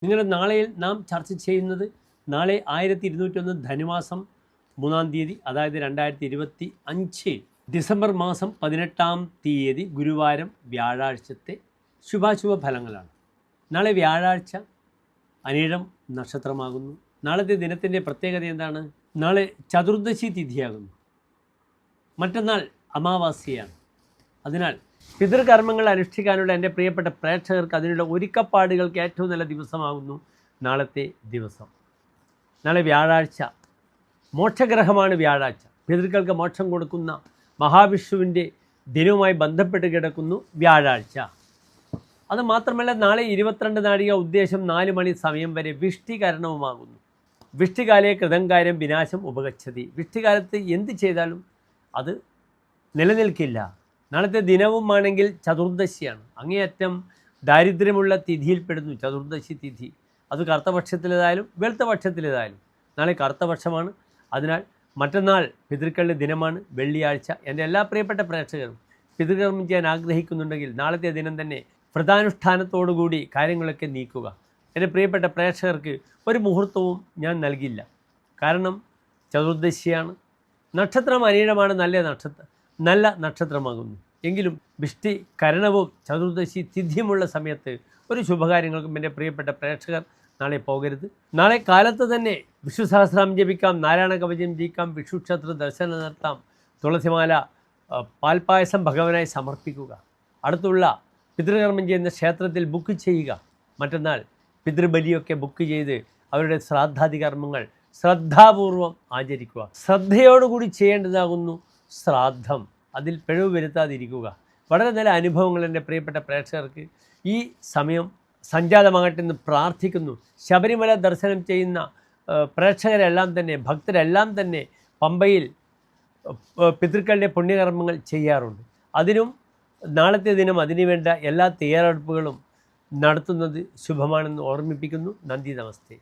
നിങ്ങളുടെ നാളെയിൽ നാം ചർച്ച ചെയ്യുന്നത് നാളെ 1201 ധനുമാസം 3-ാം തീയതി, അതായത് 2025 ഡിസംബർ മാസം 18-ാം തീയതി ഗുരുവാരം വ്യാഴാഴ്ചത്തെ ശുഭാശുഭ ഫലങ്ങളാണ്. നാളെ വ്യാഴാഴ്ച അനിഴം നക്ഷത്രമാകുന്നു. നാളത്തെ ദിനത്തിൻ്റെ പ്രത്യേകത എന്താണ്? നാളെ ചതുർദശി തിഥിയാകുന്നു. മറ്റന്നാൾ അമാവാസ്യയാണ്. അതിനാൽ പിതൃകർമ്മങ്ങൾ അനുഷ്ഠിക്കാനുള്ള എൻ്റെ പ്രിയപ്പെട്ട പ്രേക്ഷകർക്ക് അതിനുള്ള ഒരുക്കപ്പാടുകൾക്ക് ഏറ്റവും നല്ല ദിവസമാകുന്നു നാളത്തെ ദിവസം. നാളെ വ്യാഴാഴ്ച, മോക്ഷഗ്രഹമാണ് വ്യാഴാഴ്ച. പിതൃക്കൾക്ക് മോക്ഷം കൊടുക്കുന്ന മഹാവിഷ്ണുവിൻ്റെ ദിനവുമായി ബന്ധപ്പെട്ട് കിടക്കുന്നു വ്യാഴാഴ്ച. അതുമാത്രമല്ല, നാളെ 22 നാഴിക ഉദ്ദേശം 4 മണി സമയം വരെ വിഷ്ടികരണവുമാകുന്നു. വിഷ്ടികാലയെ കൃതങ്കാര്യം വിനാശം ഉപഗച്ഛതി. വിഷ്ടികാലത്ത് എന്ത് ചെയ്താലും അത് നിലനിൽക്കില്ല. നാളത്തെ ദിനവുമാണെങ്കിൽ ചതുർദശിയാണ്. അങ്ങേയറ്റം ദാരിദ്ര്യമുള്ള തിഥിയിൽപ്പെടുന്നു ചതുർദശി തിഥി. അത് കറുത്തപക്ഷത്തിലേതായാലും വെളുത്ത പക്ഷത്തിലേതായാലും നാളെ കറുത്തപക്ഷമാണ്. അതിനാൽ മറ്റന്നാൾ പിതൃക്കളുടെ ദിനമാണ്, വെള്ളിയാഴ്ച. എൻ്റെ എല്ലാ പ്രിയപ്പെട്ട പ്രേക്ഷകരും പിതൃകർമ്മം ചെയ്യാൻ ആഗ്രഹിക്കുന്നുണ്ടെങ്കിൽ നാളത്തെ ദിനം തന്നെ വ്രതാനുഷ്ഠാനത്തോടുകൂടി കാര്യങ്ങളൊക്കെ നീക്കുക. എൻ്റെ പ്രിയപ്പെട്ട പ്രേക്ഷകർക്ക് ഒരു മുഹൂർത്തവും ഞാൻ നൽകില്ല. കാരണം ചതുർദശിയാണ്. നക്ഷത്രം അനിഴമാണ്, നല്ല നക്ഷത്രമാകുന്നു. എങ്കിലും വിഷ്ടി കരണവും ചതുർദശി തിഥിയുമുള്ള സമയത്ത് ഒരു ശുഭകാര്യങ്ങൾക്കും എൻ്റെ പ്രിയപ്പെട്ട പ്രേക്ഷകർ നാളെ പോകരുത്. നാളെ കാലത്ത് തന്നെ വിഷ്ണു സഹസ്രനാമം ജപിക്കാം, നാരായണ കവചം ജപിക്കാം, വിഷ്ണുക്ഷേത്ര ദർശനം നടത്താം, തുളസിമാല പാൽപ്പായസം ഭഗവാനായി സമർപ്പിക്കുക. അടുത്തുള്ള പിതൃകർമ്മം ചെയ്യുന്ന ക്ഷേത്രത്തിൽ ബുക്ക് ചെയ്യുക. മറ്റന്നാൾ പിതൃബലിയൊക്കെ ബുക്ക് ചെയ്ത് അവരുടെ ശ്രാദ്ധാദി കർമ്മങ്ങൾ ശ്രദ്ധാപൂർവം ആചരിക്കുക. ശ്രദ്ധയോടുകൂടി ചെയ്യേണ്ടതാകുന്നു ശ്രാദ്ധം. അതിൽ പിഴവ് വരുത്താതിരിക്കുക. വളരെ നല്ല അനുഭവങ്ങൾ എൻ്റെ പ്രിയപ്പെട്ട പ്രേക്ഷകർക്ക് ഈ സമയം സംജാതമാകട്ടെ എന്ന് പ്രാർത്ഥിക്കുന്നു. ശബരിമല ദർശനം ചെയ്യുന്ന പ്രേക്ഷകരെല്ലാം തന്നെ, ഭക്തരെല്ലാം തന്നെ പമ്പയിൽ പിതൃക്കളുടെ പുണ്യകർമ്മങ്ങൾ ചെയ്യാറുണ്ട്. അതിനും നാളത്തെ ദിനം അതിനുവേണ്ട എല്ലാ തയ്യാറെടുപ്പുകളും നടത്തുന്നത് ശുഭമാണെന്ന് ഓർമ്മിപ്പിക്കുന്നു. നന്ദി, നമസ്തേ.